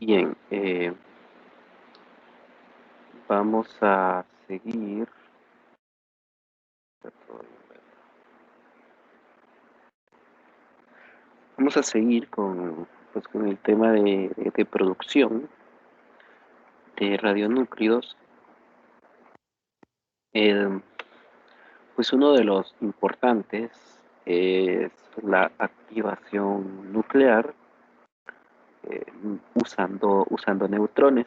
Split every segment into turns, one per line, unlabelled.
Bien, vamos a seguir. Vamos a seguir con el tema de producción de radionúclidos. Eh, pues uno de los importantes es la activación nuclear eh, usando neutrones.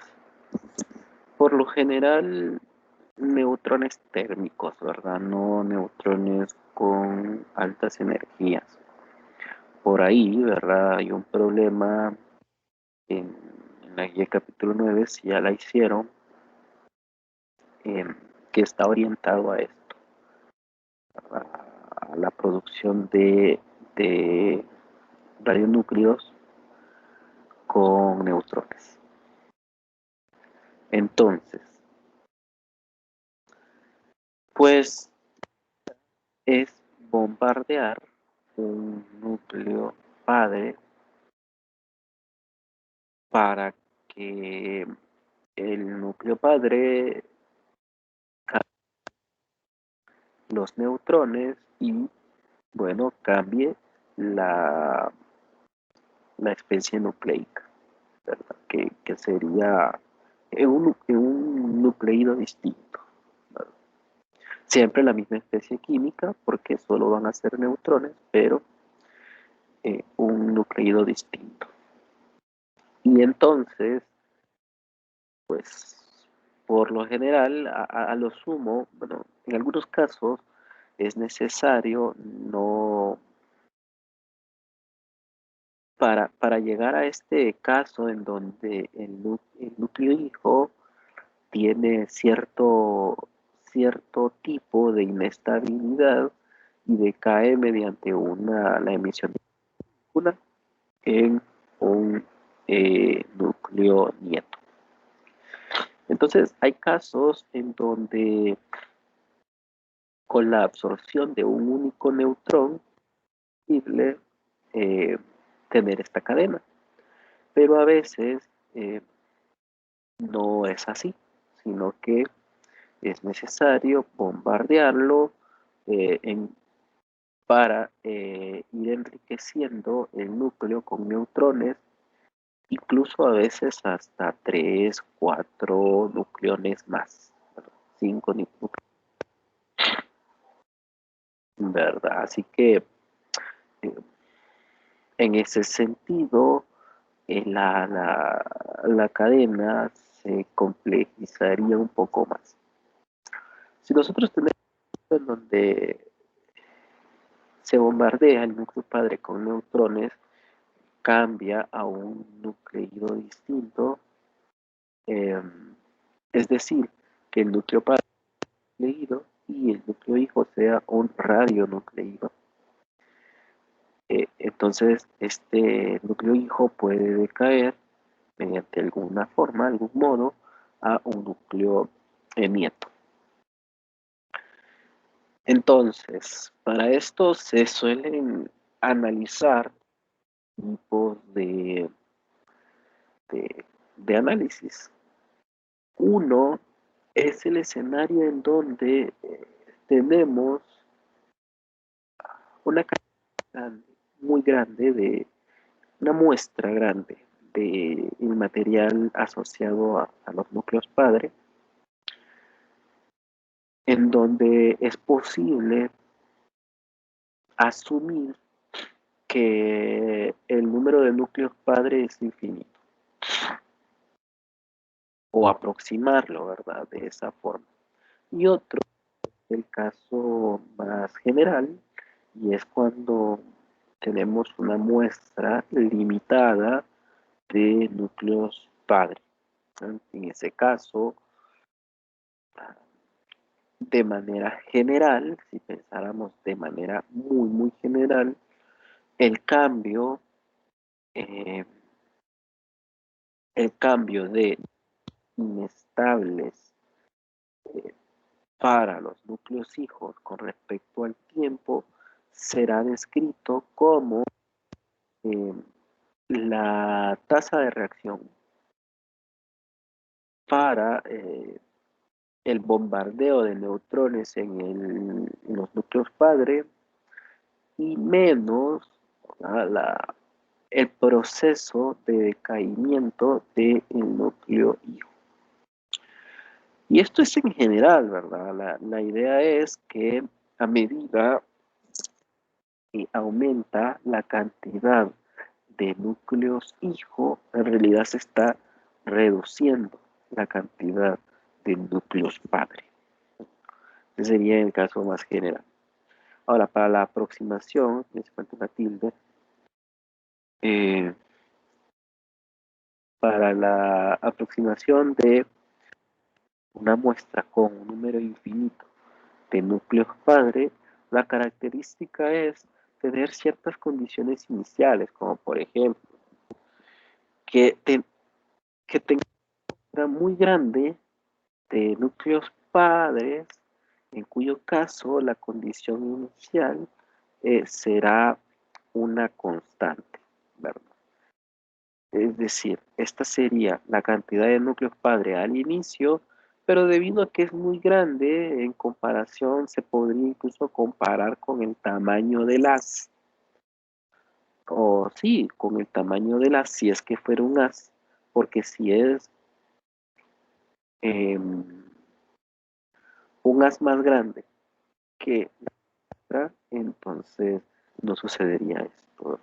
Por lo general, neutrones térmicos, ¿verdad? No neutrones con altas energías. Por ahí, ¿verdad? Hay un problema en la guía capítulo 9, si ya la hicieron, eh, que está orientado a esto, a la producción de radionúclidos con neutrones. Entonces, pues es bombardear un núcleo padre para que el núcleo padre los neutrones y, bueno, cambie la, la especie nucleica, ¿verdad? Que sería un nucleido distinto, ¿verdad? Siempre la misma especie química, porque solo van a ser neutrones, pero un nucleido distinto. Y entonces, pues, por lo general, a lo sumo, bueno, en algunos casos es necesario no para llegar a este caso en donde el núcleo hijo tiene cierto tipo de inestabilidad y decae mediante la emisión de una en un núcleo nieto. Entonces, hay casos en donde con la absorción de un único neutrón es posible eh, tener esta cadena, pero a veces no es así, sino que es necesario bombardearlo para ir enriqueciendo el núcleo con neutrones, incluso a veces hasta 3, 4 nucleones más, 5 nucleones, ¿verdad? Así que eh, en ese sentido, la cadena se complejizaría un poco más. Si nosotros tenemos en donde se bombardea el núcleo padre con neutrones, cambia a un nucleido distinto, eh, es decir, que el núcleo padre nucleido y el núcleo hijo sea un radionucleido. Entonces, este núcleo hijo puede decaer mediante alguna forma, algún modo, a un núcleo nieto. Entonces, para esto se suelen analizar tipos de análisis. Uno es el escenario en donde tenemos una cantidad muy grande una muestra grande de el material asociado a los núcleos padre, en donde es posible asumir que el número de núcleos padre es infinito, o aproximarlo, ¿verdad? De esa forma. Y otro, el caso más general, y es cuando tenemos una muestra limitada de núcleos padre. En ese caso, de manera general, si pensáramos de manera muy general, el cambio, eh, el cambio de inestables para los núcleos hijos con respecto al tiempo será descrito como eh, la tasa de reacción, para el bombardeo de neutrones en los núcleos padre y menos el proceso de decaimiento del núcleo hijo. Y esto es en general, ¿verdad? La idea es que a medida que aumenta la cantidad de núcleos hijo, en realidad se está reduciendo la cantidad de núcleos padre. Ese sería el caso más general. Ahora, para la aproximación, me falta una tilde, para la aproximación de una muestra con un número infinito de núcleos padre, la característica es tener ciertas condiciones iniciales, como por ejemplo, que tenga una muy grande de núcleos padres, en cuyo caso la condición inicial será una constante, ¿verdad? Es decir, esta sería la cantidad de núcleos padre al inicio, pero debido a que es muy grande, en comparación se podría incluso comparar con el tamaño de las, o sí, con el tamaño de las, si es que fuera un as, porque si es un as más grande que la otra, entonces no sucedería esto.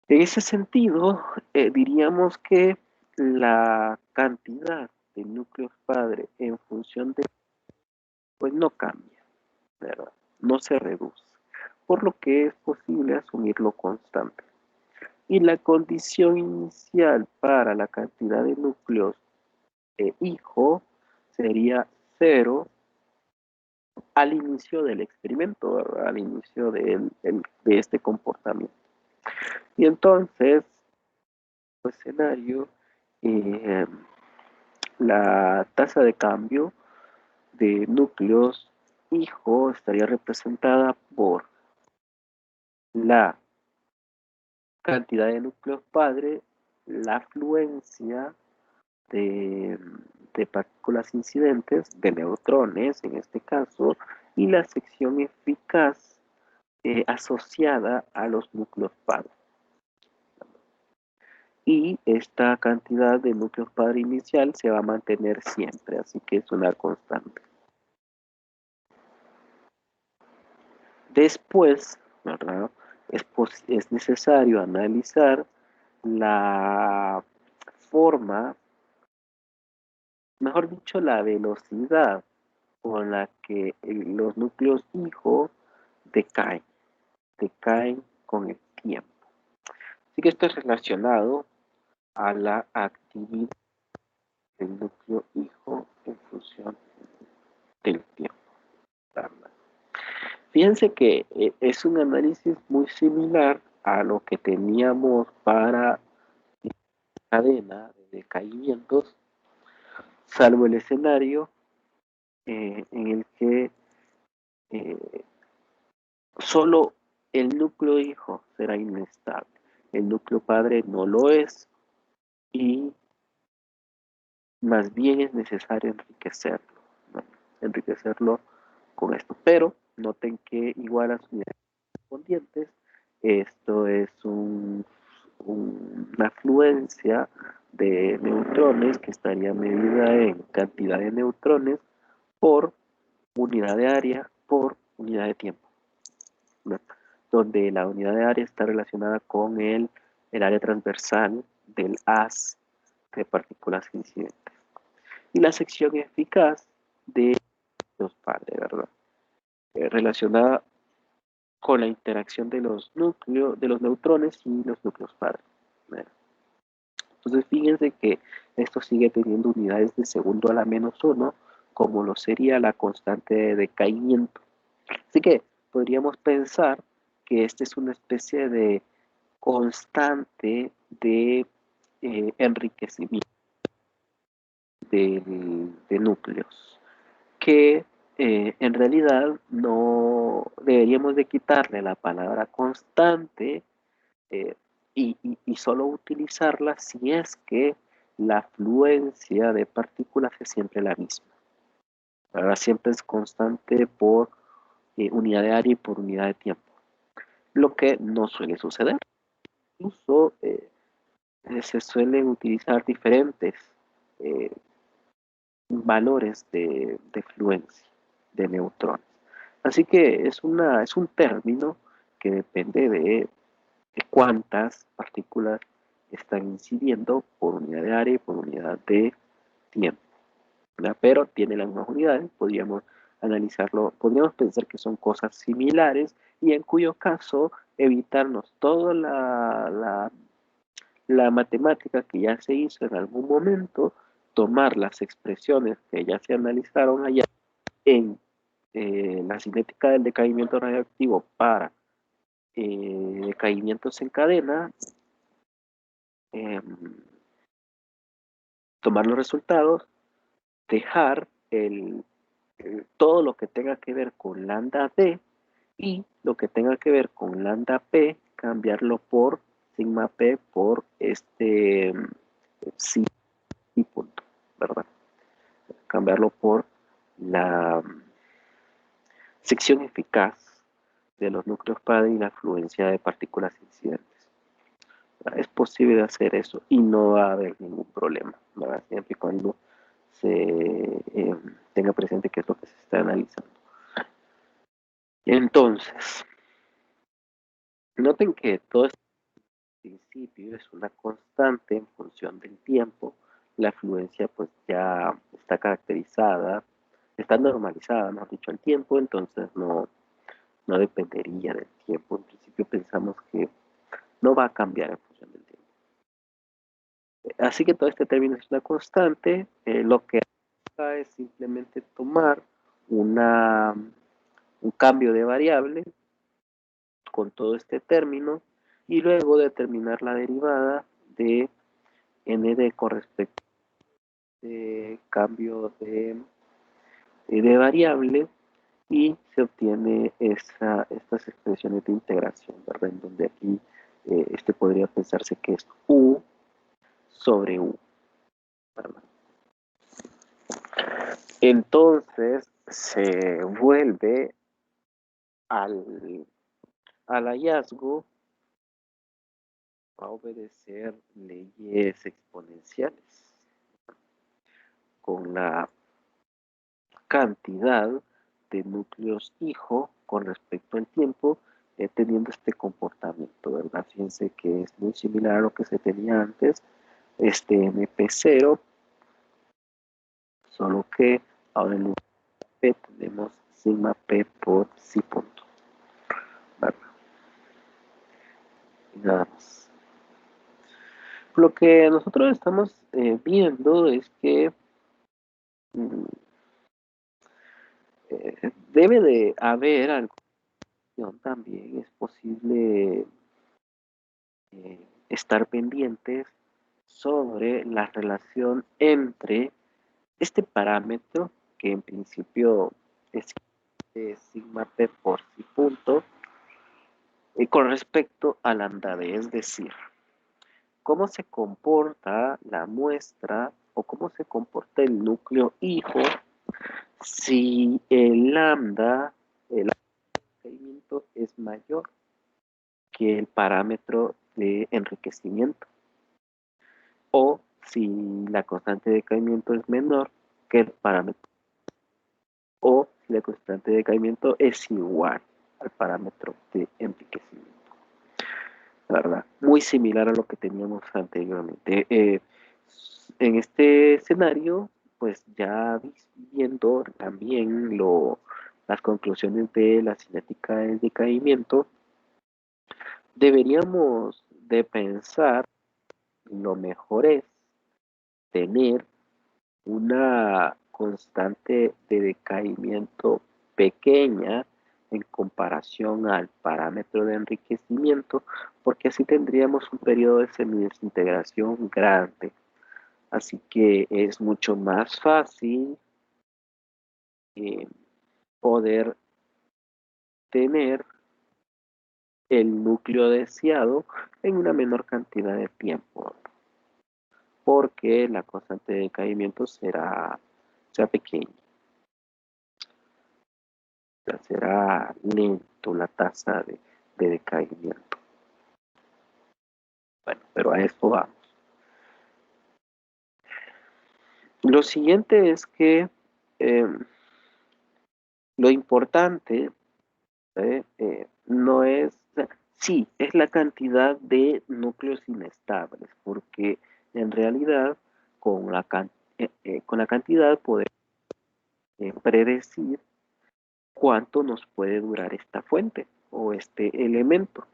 En ese sentido, diríamos que la cantidad de núcleos padre en función de, pues no cambia, ¿verdad? No se reduce, por lo que es posible asumirlo constante. Y la condición inicial para la cantidad de núcleos hijo sería 0 al inicio del experimento, ¿verdad? Al inicio de este comportamiento. Y entonces, el escenario, eh, la tasa de cambio de núcleos hijo estaría representada por la cantidad de núcleos padre, la afluencia de, de partículas incidentes, de neutrones en este caso, y la sección eficaz asociada a los núcleos padre. Y esta cantidad de núcleos padre inicial se va a mantener siempre, así que es una constante. Después, ¿verdad? Es necesario analizar la forma, mejor dicho, la velocidad con la que los núcleos hijo decaen, decaen con el tiempo. Así que esto es relacionado a la actividad del núcleo hijo en función del tiempo, ¿verdad? Fíjense que es un análisis muy similar a lo que teníamos para la cadena de decaimientos, salvo el escenario en el que solo el núcleo hijo será inestable, el núcleo padre no lo es y más bien es necesario enriquecerlo, ¿no? Enriquecerlo con esto. Pero noten que igual a sus unidades correspondientes, esto es una afluencia de neutrones que estaría medida en cantidad de neutrones por unidad de área por unidad de tiempo, ¿no? Donde la unidad de área está relacionada con el área transversal del haz de partículas incidentes. Y la sección eficaz de los padres, ¿verdad? Relacionada con la interacción de los núcleos, de los neutrones y los núcleos padres, ¿verdad? Entonces fíjense que esto sigue teniendo unidades de segundo a la -1, como lo sería la constante de decaimiento. Así que podríamos pensar que esta es una especie de constante de enriquecimiento de núcleos, que en realidad no deberíamos de quitarle la palabra constante eh, y solo utilizarla si es que la fluencia de partículas es siempre la misma. ¿Verdad? Siempre es constante por unidad de área y por unidad de tiempo. Lo que no suele suceder. Incluso se suelen utilizar diferentes eh, valores de fluencia de neutrones. Así que es un término que depende de cuántas partículas están incidiendo por unidad de área y por unidad de tiempo. ¿Verdad? Pero tiene las mismas unidades, podríamos analizarlo, podríamos pensar que son cosas similares y en cuyo caso evitarnos toda la matemática que ya se hizo en algún momento, tomar las expresiones que ya se analizaron allá en la cinética del decaimiento radioactivo para decaimientos en cadena, eh, tomar los resultados, dejar todo lo que tenga que ver con lambda D y lo que tenga que ver con lambda P, cambiarlo por sigma P por sí punto, ¿verdad? Cambiarlo por la sección eficaz de los núcleos padre y la afluencia de partículas incidentes. Es posible hacer eso y no va a haber ningún problema, ¿verdad? Siempre y cuando se tenga presente qué es lo que se está analizando. Entonces, noten que todo este principio es una constante en función del tiempo. La fluencia pues ya está caracterizada, está normalizada, mejor dicho, el tiempo, entonces no dependería del tiempo. En principio pensamos que no va a cambiar en función del tiempo. Así que todo este término es una constante. Lo que hace es simplemente tomar un cambio de variable con todo este término y luego determinar la derivada de nd con respecto al cambio de variable y se obtiene estas expresiones de integración, ¿verdad? En donde aquí podría pensarse que es u sobre u, ¿verdad? Entonces se vuelve al hallazgo a obedecer leyes exponenciales con la cantidad de núcleos hijo con respecto al tiempo, teniendo este comportamiento, ¿verdad? Fíjense que es muy similar a lo que se tenía antes, este MP0, solo que ahora en lugar de P tenemos sigma P por psi punto, ¿verdad? Y nada más. Lo que nosotros estamos viendo es que debe de haber algo también, es posible estar pendientes sobre la relación entre este parámetro, que en principio es sigma p por psi punto, con respecto al andade, es decir, cómo se comporta la muestra o cómo se comporta el núcleo hijo si el lambda, el enriquecimiento es mayor que el parámetro de enriquecimiento, o si la constante de decaimiento es menor que el parámetro, o si la constante de decaimiento es igual al parámetro de enriquecimiento, ¿verdad? Muy similar a lo que teníamos anteriormente. En este escenario, pues ya viendo también las conclusiones de la cinética del decaimiento, deberíamos de pensar lo mejor es tener una constante de decaimiento pequeña en comparación al parámetro de enriquecimiento, porque así tendríamos un periodo de semidesintegración grande. Así que es mucho más fácil eh, poder tener el núcleo deseado en una menor cantidad de tiempo. porque la constante de decaimiento será pequeña. O sea, será lento la tasa de decaimiento. Bueno, pero a esto vamos. Lo siguiente es que lo importante no es, o sea, sí, es la cantidad de núcleos inestables, porque en realidad con con la cantidad podemos predecir cuánto nos puede durar esta fuente o este elemento,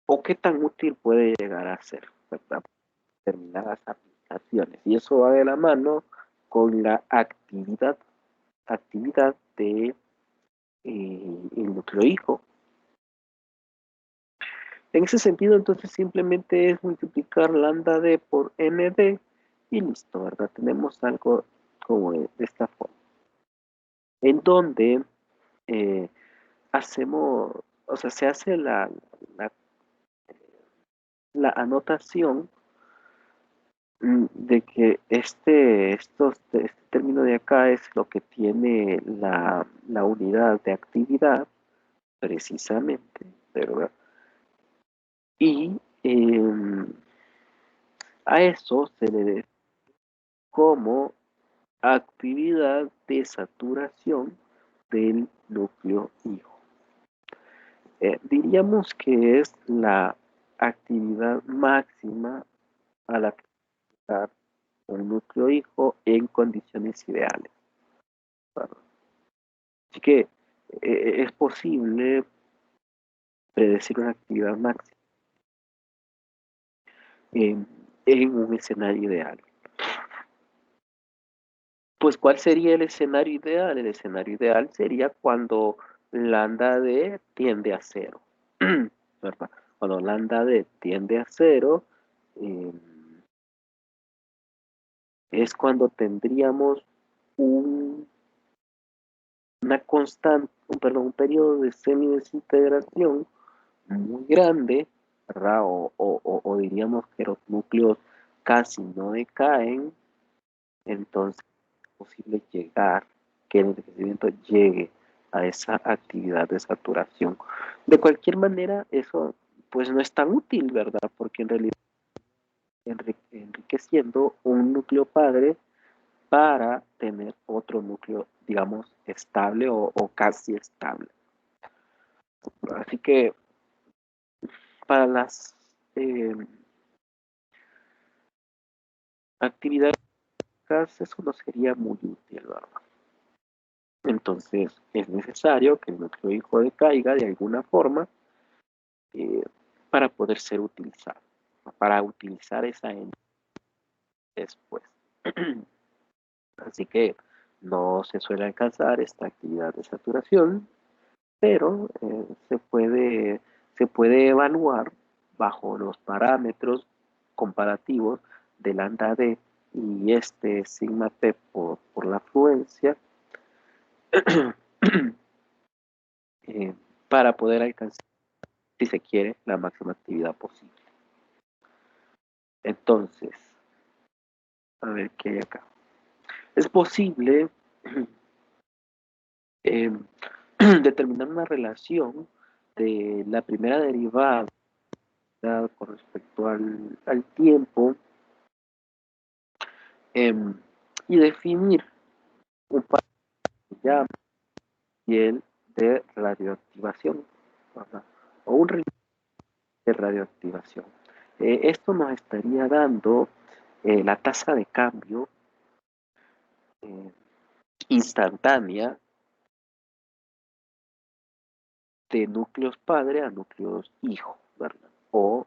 o qué tan útil puede llegar a ser, ¿verdad? Determinadas aplicaciones. Y eso va de la mano con la actividad de el núcleo hijo. En ese sentido, entonces simplemente es multiplicar lambda d por nd y listo, ¿verdad? Tenemos algo como de esta forma, en donde hacemos, o sea, se hace la anotación de que este término de acá es lo que tiene la unidad de actividad, precisamente, ¿verdad? Y a eso se le debe como actividad de saturación del núcleo hijo. Diríamos que es la actividad máxima a la que está un núcleo hijo en condiciones ideales. ¿Verdad? Así que es posible predecir una actividad máxima en un escenario ideal. Pues, ¿cuál sería el escenario ideal? El escenario ideal sería cuando lambda d tiende a cero, ¿verdad? Cuando lambda d tiende a cero, eh, es cuando tendríamos un, una constante, un periodo de semidesintegración muy grande, ¿verdad? O diríamos que los núcleos casi no decaen, entonces es posible llegar, que el envejecimiento llegue a esa actividad de saturación. De cualquier manera, eso pues no es tan útil, ¿verdad? Porque en realidad enriqueciendo un núcleo padre para tener otro núcleo, digamos, estable o casi estable. Así que para las actividades, eso no sería muy útil, ¿verdad? Entonces es necesario que el núcleo hijo decaiga de alguna forma eh, para poder ser utilizado, para utilizar esa energía después. Así que no se suele alcanzar esta actividad de saturación, pero se puede evaluar bajo los parámetros comparativos de lambda d y este sigma p por la fluencia eh, para poder alcanzar, si se quiere, la máxima actividad posible. Entonces, a ver qué hay acá. Es posible eh, determinar una relación de la primera derivada con respecto al tiempo eh, y definir un parámetro que se llama el de radioactivación, ¿verdad? O un ritmo de radioactivación. Esto nos estaría dando la tasa de cambio eh, instantánea de núcleos padre a núcleos hijo, ¿verdad? O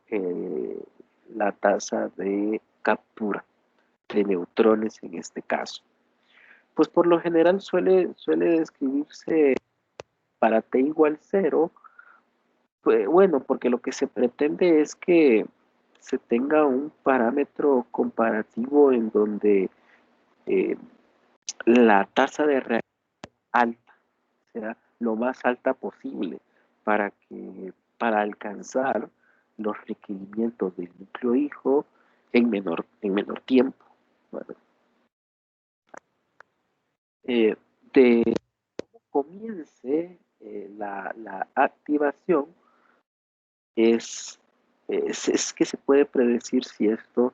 la tasa de captura de neutrones en este caso. Pues por lo general suele describirse para t igual 0, pues, bueno, porque lo que se pretende es que se tenga un parámetro comparativo en donde eh, la tasa de reacción alta sea lo más alta posible para alcanzar los requerimientos del núcleo hijo en menor tiempo. Bueno, de comience la activación, es que se puede predecir si esto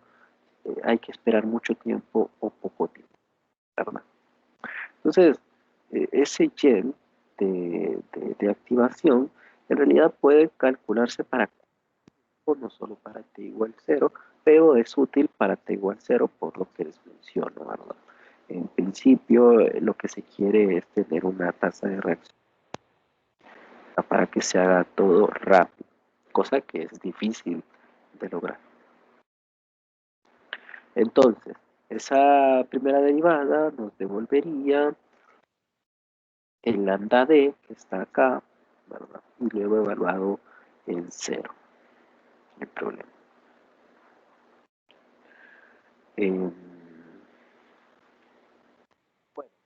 hay que esperar mucho tiempo o poco tiempo, ¿verdad? Entonces, ese gen de activación en realidad puede calcularse para no solo para t igual 0, pero es útil para t igual 0 por lo que les menciono, ¿verdad? En principio, lo que se quiere es tener una tasa de reacción para que se haga todo rápido, cosa que es difícil de lograr. Entonces, esa primera derivada nos devolvería el lambda d que está acá, ¿verdad? Y luego evaluado en 0, el problema. Bueno,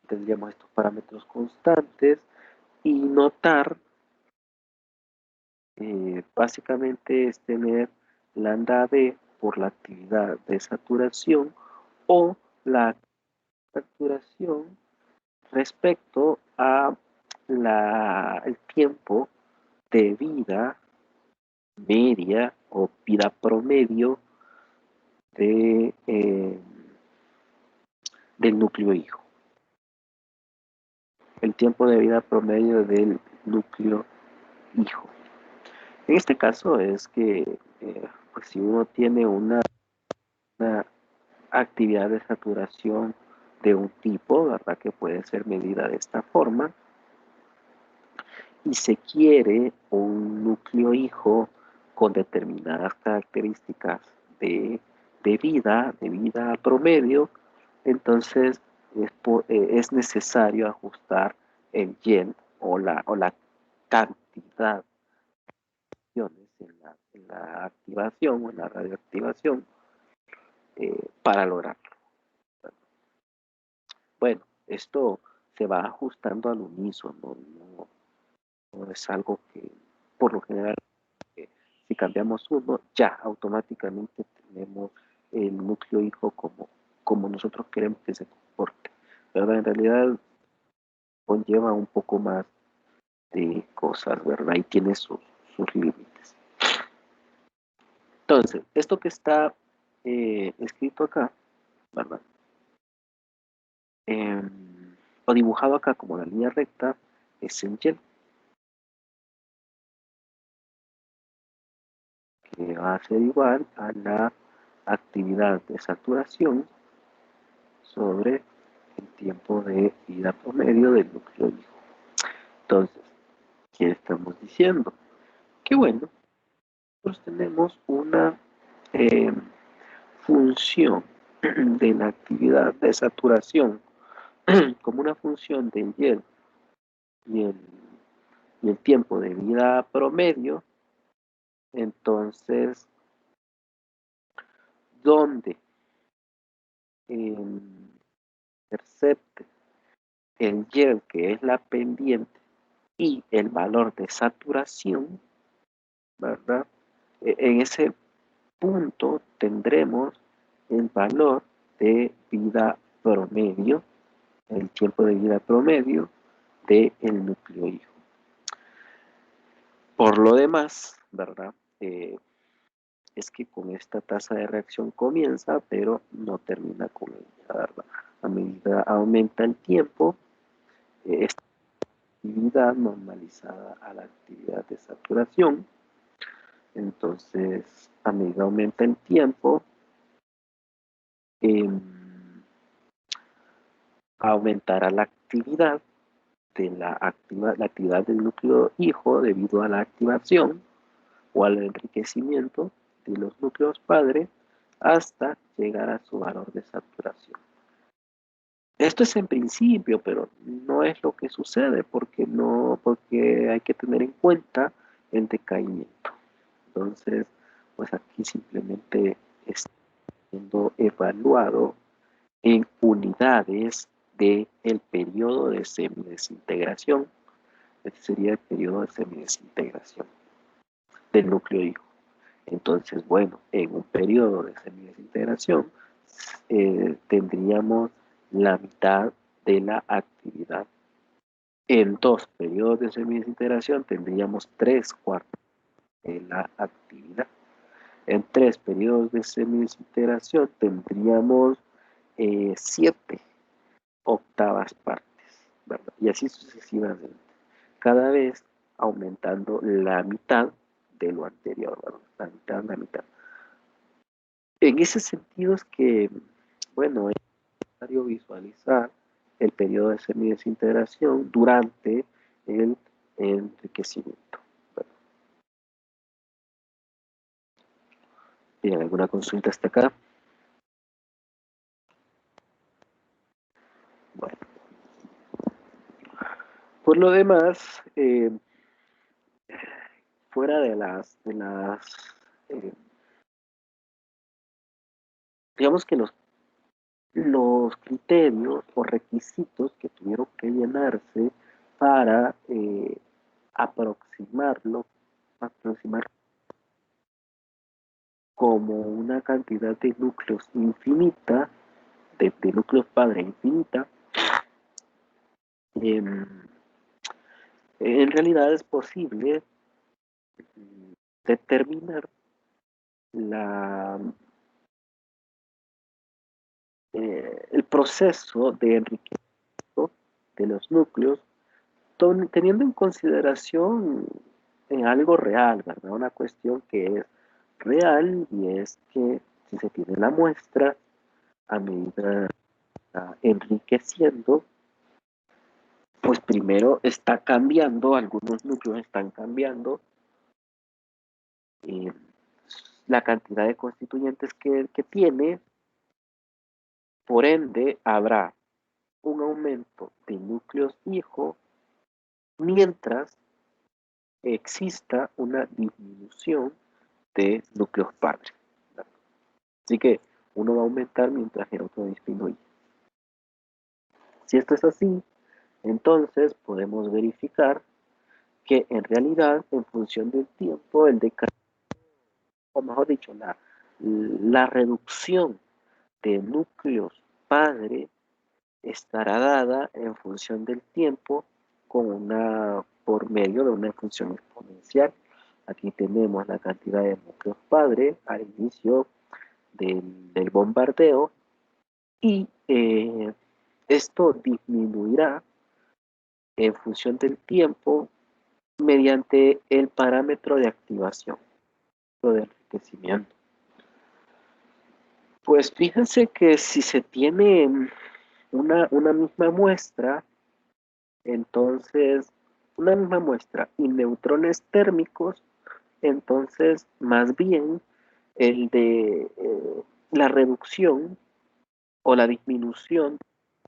tendríamos estos parámetros constantes y notar, básicamente es tener lambda d por la actividad de saturación o la saturación respecto a el tiempo de vida media o vida promedio del núcleo hijo. El tiempo de vida promedio del núcleo hijo. En este caso es que pues si uno tiene una actividad de saturación de un tipo, ¿verdad? Que puede ser medida de esta forma, y se quiere un núcleo hijo con determinadas características de vida promedio, entonces es necesario ajustar el gen o la cantidad de iones en la activación o en la radioactivación para lograrlo. Bueno, esto se va ajustando al unísono, no es algo que por lo general si cambiamos uno, ya automáticamente tenemos el núcleo hijo como nosotros queremos que se comporte, ¿verdad? En realidad conlleva un poco más de cosas, ¿verdad? Y tiene sus límites. Entonces, esto que está escrito acá, ¿verdad? O dibujado acá como la línea recta, es el gel, que va a ser igual a la actividad de saturación sobre el tiempo de vida promedio del núcleo hijo. Entonces, ¿qué estamos diciendo? Que bueno, nosotros tenemos una eh, función de la actividad de saturación como una función del Y y el, y el tiempo de vida promedio. Entonces, donde intercepte el Y, que es la pendiente, y el valor de saturación, ¿verdad? En ese punto tendremos el valor de vida promedio, el tiempo de vida promedio del núcleo hijo. Por lo demás, ¿verdad? Es que con esta tasa de reacción comienza, pero no termina con ella, ¿verdad? A medida aumenta el tiempo, esta actividad normalizada a la actividad de saturación. Entonces, a medida aumenta el tiempo, eh, aumentará la actividad la actividad del núcleo hijo debido a la activación o al enriquecimiento de los núcleos padre hasta llegar a su valor de saturación. Esto es en principio, pero no es lo que sucede porque hay que tener en cuenta el decaimiento. Entonces, pues aquí simplemente está siendo evaluado en unidades del periodo de semidesintegración. Este sería el periodo de semidesintegración del núcleo hijo. Entonces, bueno, en un periodo de semidesintegración desintegración, tendríamos la mitad de la actividad. En 2 periodos de semidesintegración tendríamos 3/4 de la actividad. En 3 periodos de semidesintegración tendríamos 7/8 partes, ¿verdad? Y así sucesivamente. Cada vez aumentando la mitad de lo anterior, ¿verdad? La mitad. En ese sentido es que, bueno, es necesario visualizar el periodo de semidesintegración durante el enriquecimiento. Bueno, ¿tienen alguna consulta hasta acá? Bueno, por lo demás, fuera de eh, digamos que los criterios o requisitos que tuvieron que llenarse para aproximarlo, aproximar como una cantidad de núcleos infinita, de núcleos padre infinita, eh, en realidad es posible determinar la, el proceso de enriquecimiento de los núcleos, teniendo en consideración algo real, ¿verdad? Una cuestión que es real y es que si se tiene la muestra a medida enriqueciendo, pues primero está cambiando, algunos núcleos están cambiando eh, la cantidad de constituyentes que tiene, por ende habrá un aumento de núcleos hijo mientras exista una disminución de núcleos padre. Así que uno va a aumentar mientras el otro disminuye. Si esto es así, entonces podemos verificar que en realidad, en función del tiempo, el decay, o mejor dicho, la reducción de núcleos padre estará dada en función del tiempo por medio de una función exponencial. Aquí tenemos la cantidad de núcleos padre al inicio del bombardeo y esto disminuirá en función del tiempo mediante el parámetro de activación o de enriquecimiento. Pues fíjense que si se tiene una misma muestra, entonces una misma muestra y neutrones térmicos, entonces más bien el de la reducción o la disminución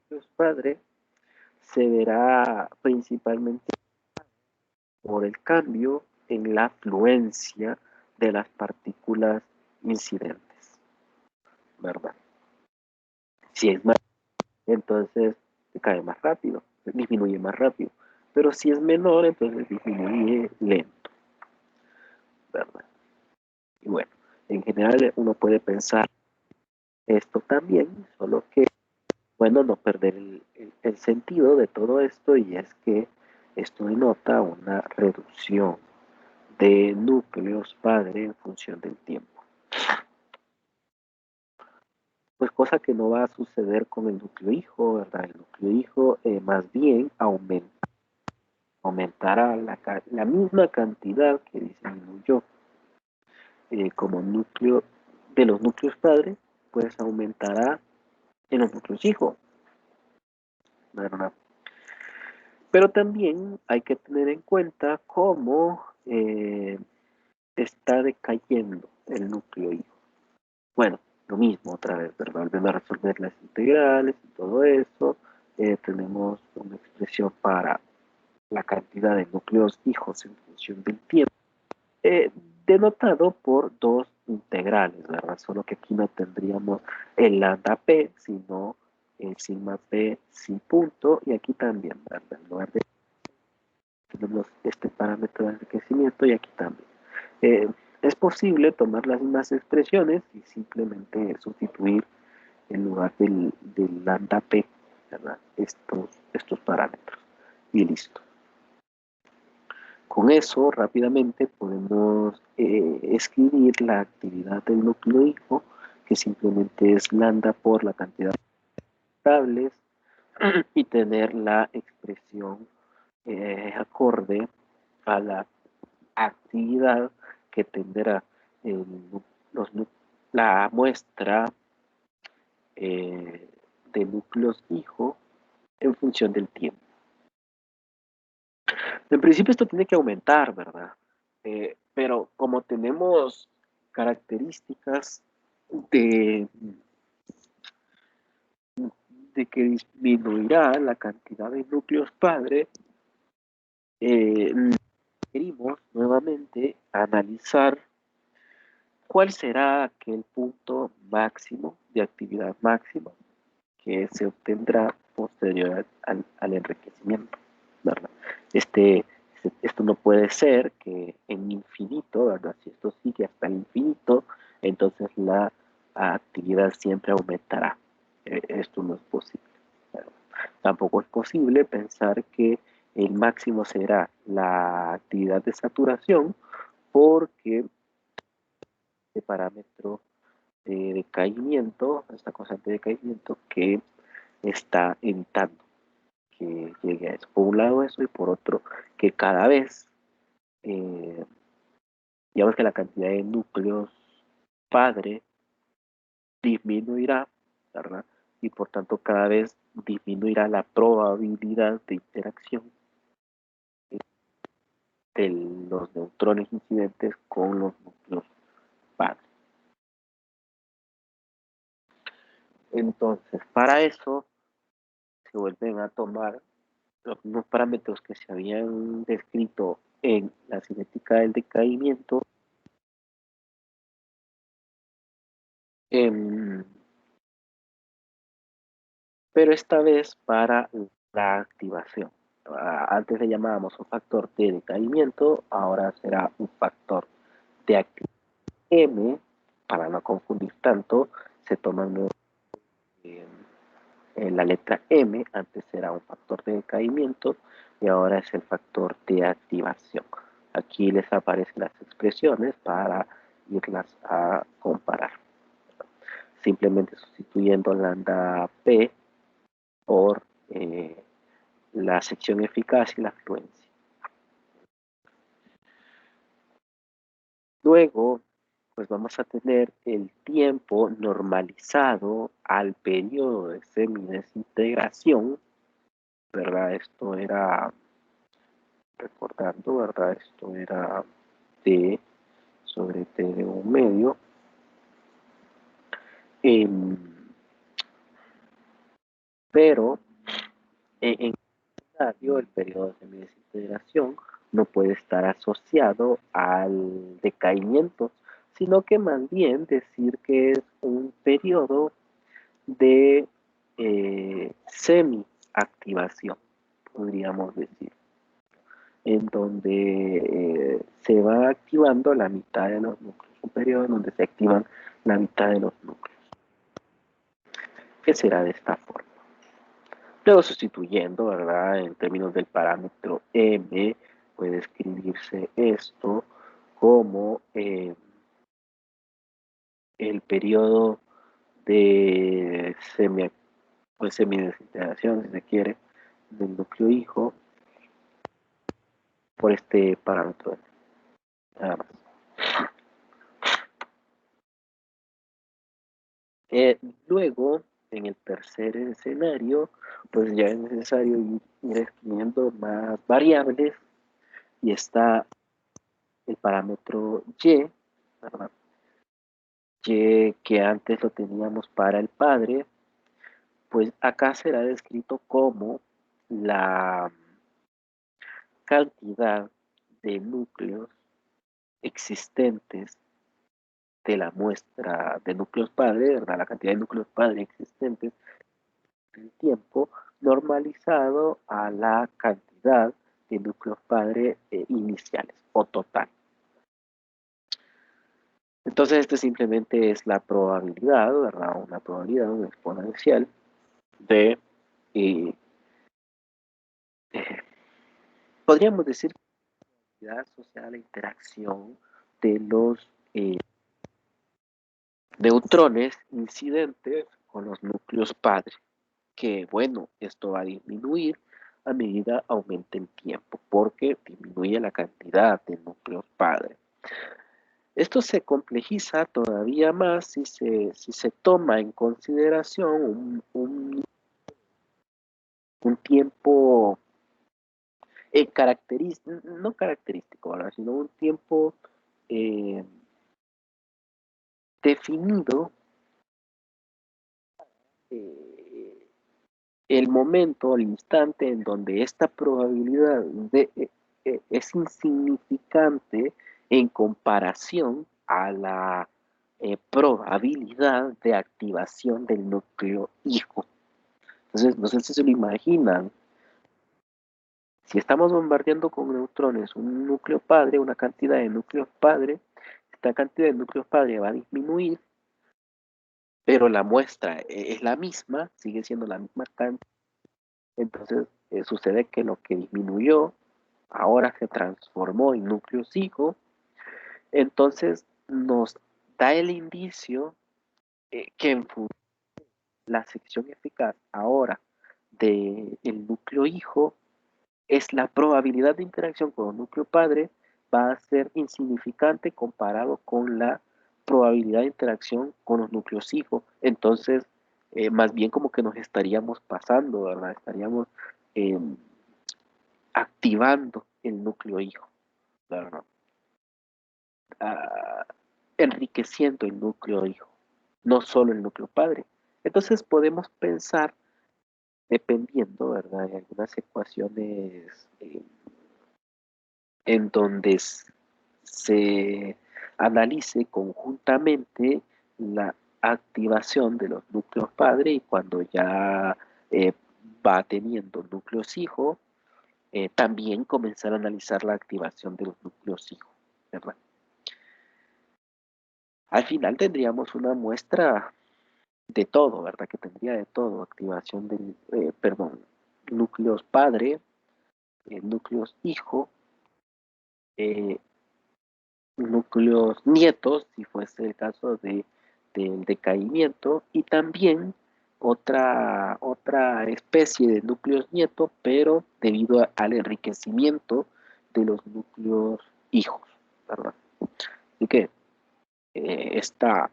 de los padres se verá principalmente por el cambio en la fluencia de las partículas incidentes, ¿verdad? Si es más, entonces cae más rápido, disminuye más rápido. Pero si es menor, entonces disminuye lento, ¿verdad? Y bueno, en general uno puede pensar esto también, solo que, bueno, no perder el sentido de todo esto y es que esto denota una reducción de núcleos padre en función del tiempo. Pues cosa que no va a suceder con el núcleo hijo, ¿verdad? El núcleo hijo más bien aumentará la misma cantidad que disminuyó como núcleo de los núcleos padres, pues aumentará en los núcleos hijo, ¿verdad? Pero también hay que tener en cuenta cómo está decayendo el núcleo hijo. Bueno, lo mismo otra vez, ¿verdad? Volviendo a resolver las integrales y todo eso, tenemos una expresión para la cantidad de núcleos hijos en función del tiempo, eh, denotado por dos integrales, ¿verdad? Solo que aquí no tendríamos el lambda p, sino el sigma p, sí punto, y aquí también, ¿verdad? En lugar de tenemos este parámetro de enriquecimiento y aquí también. Es posible tomar las mismas expresiones y simplemente sustituir en lugar del lambda p, ¿verdad? Estos parámetros. Y listo. Con eso, rápidamente podemos escribir la actividad del núcleo hijo, que simplemente es lambda por la cantidad de variables, y tener la expresión acorde a la actividad que tendrá el, los, la muestra de núcleos hijo en función del tiempo. En principio esto tiene que aumentar, ¿verdad? Pero como tenemos características de, de que disminuirá la cantidad de núcleos padre, requerimos nuevamente analizar cuál será aquel punto máximo de actividad máxima que se obtendrá posterior al enriquecimiento, ¿verdad? Esto no puede ser que en infinito, ¿verdad? Si esto sigue hasta el infinito, entonces la actividad siempre aumentará. Esto no es posible, ¿verdad? Tampoco es posible pensar que el máximo será la actividad de saturación, porque este parámetro de decaimiento, esta constante de decaimiento que está evitando que llegue a eso. Por un lado eso, y por otro que cada vez, eh, digamos que la cantidad de núcleos padre disminuirá, ¿verdad? Y por tanto cada vez disminuirá la probabilidad de interacción de los neutrones incidentes con los núcleos padre. Entonces, para eso se vuelven a tomar los mismos parámetros que se habían descrito en la cinética del decaimiento, em, pero esta vez para la activación. Antes le llamábamos un factor de decaimiento, ahora será un factor de activación. M, para no confundir tanto, se toma eh, la letra M, antes era un factor de decaimiento y ahora es el factor de activación. Aquí les aparecen las expresiones para irlas a comparar. Simplemente sustituyendo lambda P por la sección eficaz y la fluencia. Luego, pues vamos a tener el tiempo normalizado al periodo de semidesintegración, ¿verdad? Esto era, recordando, ¿verdad? Esto era T sobre T de un medio. Eh, pero en el periodo de semidesintegración no puede estar asociado al decaimiento, sino que más bien decir que es un periodo de semi-activación, podríamos decir, en donde se va activando la mitad de los núcleos, un periodo en donde se activan la mitad de los núcleos, que será de esta forma. Luego sustituyendo, ¿verdad? En términos del parámetro m, puede escribirse esto como el periodo de semidesintegración, si se quiere, del núcleo hijo por este parámetro m. Nada más. Luego, en el tercer escenario, pues ya es necesario ir escribiendo más variables y está el parámetro y, ¿verdad? Y que antes lo teníamos para el padre, pues acá será descrito como la cantidad de núcleos existentes de la muestra de núcleos padre, ¿verdad? La cantidad de núcleos padre existentes en el tiempo normalizado a la cantidad de núcleos padre iniciales o total. Entonces, esto simplemente es la probabilidad, ¿verdad? Una probabilidad, un exponencial de, eh, eh, podríamos decir, la asociada a la interacción de los neutrones incidentes con los núcleos padre, que bueno, esto va a disminuir a medida aumente el tiempo, porque disminuye la cantidad de núcleos padre. Esto se complejiza todavía más si se toma en consideración un tiempo no característico, ¿verdad? Sino un tiempo eh, definido, eh, el momento, el instante en donde esta probabilidad es insignificante en comparación a la probabilidad de activación del núcleo hijo. Entonces, no sé si se lo imaginan. Si estamos bombardeando con neutrones un núcleo padre, una cantidad de núcleos padre, esta cantidad de núcleos padre va a disminuir, pero la muestra es la misma, sigue siendo la misma cantidad. Entonces, sucede que lo que disminuyó ahora se transformó en núcleos hijo. Entonces, nos da el indicio que en la sección eficaz ahora del núcleo hijo es la probabilidad de interacción con el núcleo padre va a ser insignificante comparado con la probabilidad de interacción con los núcleos hijos. Entonces, más bien como que nos estaríamos pasando, ¿verdad? Estaríamos eh, activando el núcleo hijo, ¿verdad? Ah, enriqueciendo el núcleo hijo, no solo el núcleo padre. Entonces podemos pensar, dependiendo, ¿verdad? De algunas ecuaciones en donde se analice conjuntamente la activación de los núcleos padre y cuando ya eh, va teniendo núcleos hijo, también comenzar a analizar la activación de los núcleos hijo, ¿verdad? Al final tendríamos una muestra de todo, ¿verdad? Que tendría de todo, activación del, perdón, núcleos padre, núcleos hijo, eh, núcleos nietos, si fuese el caso del decaimiento, y también otra especie de núcleos nietos, pero debido al enriquecimiento de los núcleos hijos, ¿verdad? Así que esta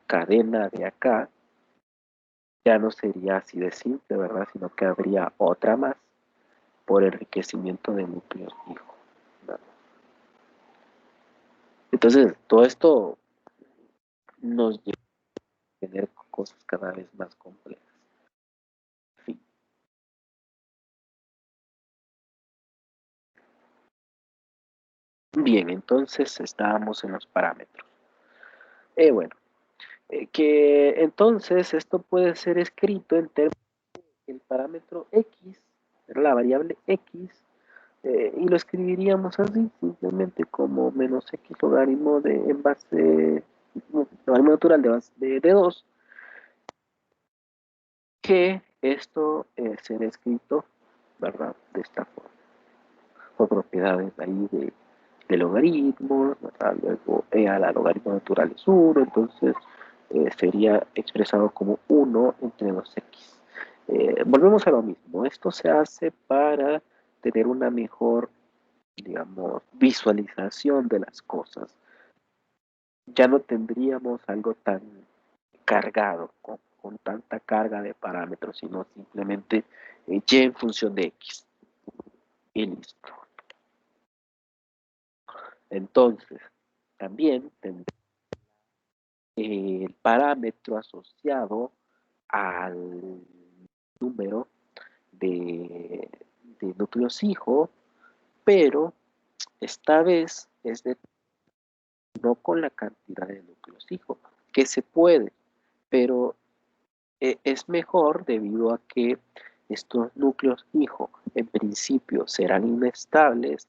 cadena de acá ya no sería así de simple, ¿verdad? Sino que habría otra más por enriquecimiento de núcleos hijos, ¿verdad? Entonces, todo esto nos lleva a tener cosas cada vez más complejas. En fin. Bien, entonces estábamos en los parámetros. Bueno, que entonces esto puede ser escrito en términos del parámetro x, la variable x, y lo escribiríamos así, simplemente como menos x logaritmo de en base, logaritmo natural de base de 2, que esto será escrito, ¿verdad? De esta forma, por propiedades ahí de logaritmos, ¿verdad? Luego e a la logaritmo natural es 1, entonces sería expresado como 1 entre 2x. Volvemos a lo mismo, esto se hace para tener una mejor, digamos, visualización de las cosas. Ya no tendríamos algo tan cargado, con tanta carga de parámetros, sino simplemente y en función de x. Y listo. Entonces, también tendré el parámetro asociado al número de, de núcleos hijo, pero esta vez es de no con la cantidad de núcleos hijo, que se puede, pero es mejor debido a que estos núcleos hijo en principio serán inestables,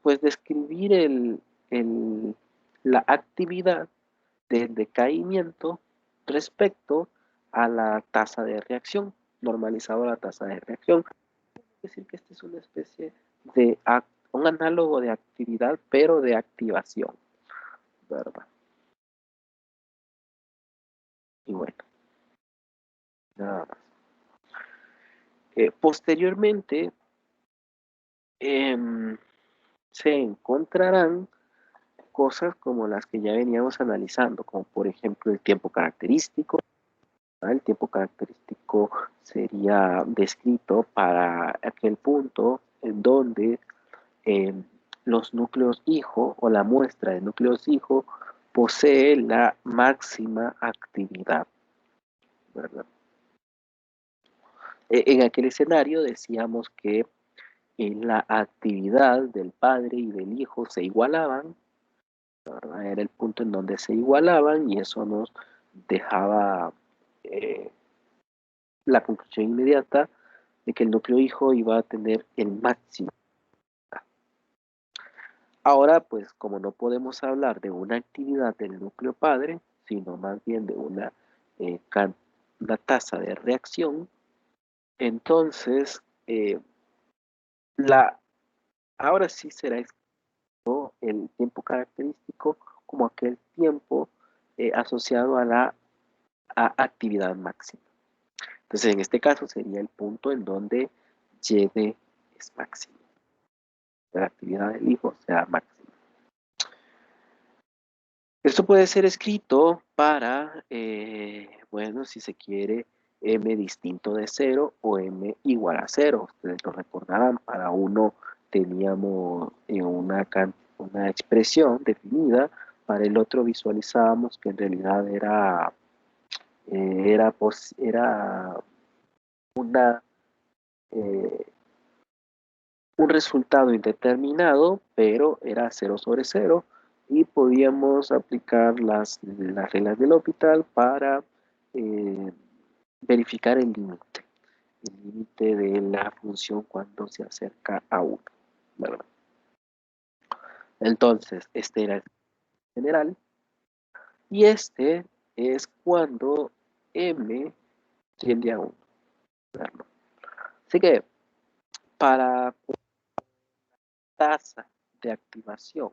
pues describir el la actividad del decaimiento respecto a la tasa de reacción, normalizado a la tasa de reacción. Es decir, que esta es una especie de un análogo de actividad, pero de activación, ¿verdad? Y bueno, nada más. Posteriormente, se encontrarán cosas como las que ya veníamos analizando, como por ejemplo el tiempo característico. El tiempo característico sería descrito para aquel punto en donde eh, los núcleos hijo o la muestra de núcleos hijo posee la máxima actividad, ¿verdad? En aquel escenario decíamos que la actividad del padre y del hijo se igualaban, ¿verdad? Era el punto en donde se igualaban y eso nos dejaba eh, la conclusión inmediata de que el núcleo hijo iba a tener el máximo. Ahora, pues como no podemos hablar de una actividad del núcleo padre, sino más bien de eh, una tasa de reacción, entonces la, ahora sí será escrito el tiempo característico como aquel tiempo asociado a la actividad máxima. Entonces, en este caso sería el punto en donde y es máximo. La actividad del hijo sea máxima. Esto puede ser escrito para, bueno, si se quiere, m distinto de 0 o m igual a 0. Ustedes lo recordarán, para uno teníamos una expresión definida, para el otro visualizábamos que en realidad era una, eh, un resultado indeterminado, pero era 0 sobre 0 y podíamos aplicar las reglas del L'Hopital para eh, verificar el límite de la función cuando se acerca a 1, ¿verdad? Entonces, este era el general y este es cuando m tiende a 1, ¿verdad? Así que para tasa de activación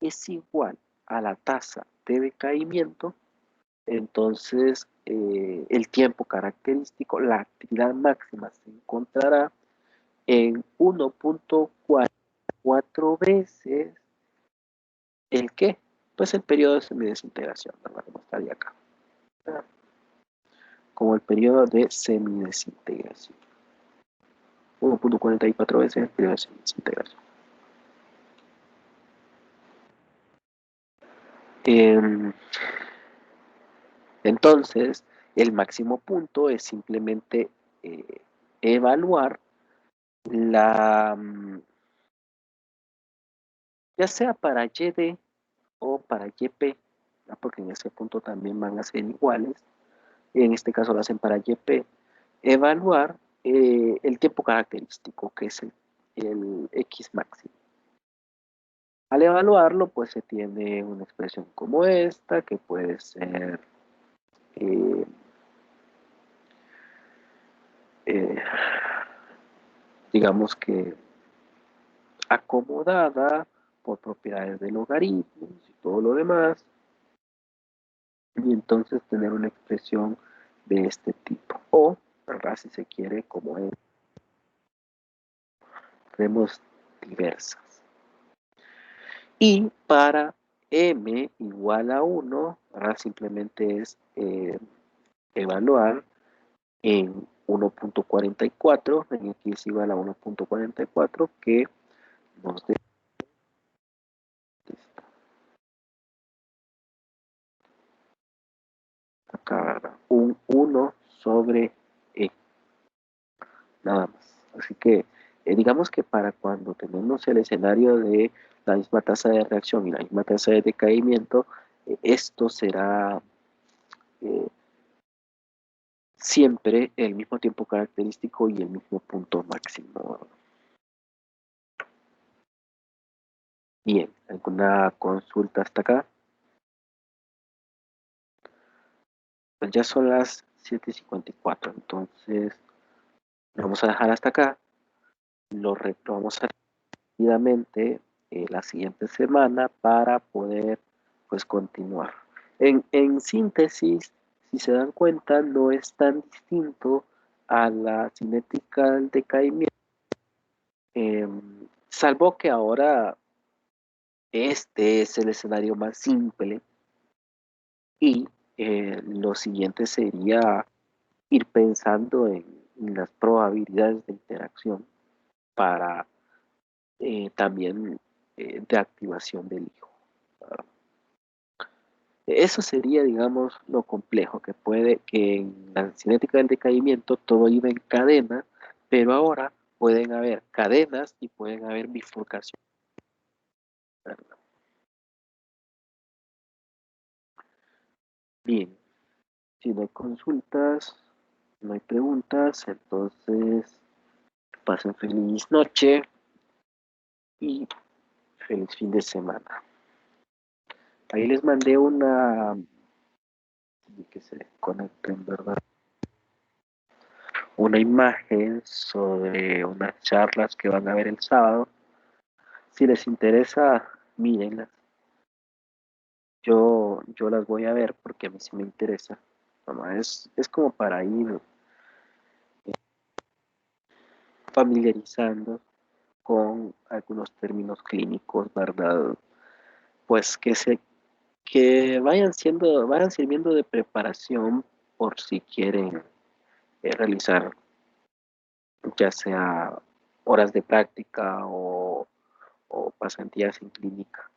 es igual a la tasa de decaimiento, entonces el tiempo característico, la actividad máxima se encontrará en 1.4 veces el qué, pues el periodo de semidesintegración, ¿verdad? Como estaría acá, ¿verdad? Como el periodo de semidesintegración. 1.44 veces el periodo de semidesintegración. Eh, Entonces, el máximo punto es simplemente eh, evaluar la, ya sea para YD o para YP, ¿no? Porque en ese punto también van a ser iguales, en este caso lo hacen para YP, evaluar el tiempo característico, que es el X máximo. Al evaluarlo, pues se tiene una expresión como esta, que puede ser eh, eh, digamos que acomodada por propiedades de logaritmos y todo lo demás, y entonces tener una expresión de este tipo. O, ¿verdad? Si se quiere, como es, tenemos diversas. Y para m igual a 1, ¿verdad? Simplemente es evaluar en 1.44, en x igual a 1.44, que nos dé acá un 1 sobre e, nada más. Así que digamos que para cuando tenemos el escenario de la misma tasa de reacción y la misma tasa de decaimiento, esto será eh, siempre el mismo tiempo característico y el mismo punto máximo. Bien, ¿alguna consulta hasta acá? Pues ya son las 7:54, entonces lo vamos a dejar hasta acá. Lo retomamos rápidamente la siguiente semana para poder pues continuar. En síntesis, si se dan cuenta, no es tan distinto a la cinética del decaimiento, salvo que ahora este es el escenario más simple y lo siguiente sería ir pensando en las probabilidades de interacción para también de activación del hijo. Eso sería, digamos, lo complejo, que en la cinética del decaimiento todo iba en cadena, pero ahora pueden haber cadenas y pueden haber bifurcaciones. Bien, si no hay consultas, no hay preguntas, entonces pasen feliz noche y feliz fin de semana. Ahí les mandé que se conecten, ¿verdad? Una imagen sobre unas charlas que van a ver el sábado. Si les interesa, mírenlas. Yo las voy a ver porque a mí sí me interesa. Mamá, es como para ir familiarizando con algunos términos clínicos, ¿verdad? Pues que vayan sirviendo de preparación por si quieren realizar ya sea horas de práctica o pasantías en clínica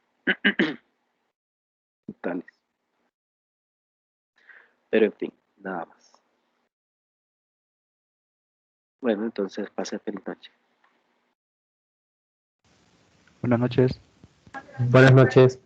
y tales. Pero en fin, nada más. Bueno, entonces pase feliz noche.
Buenas noches.
Buenas noches.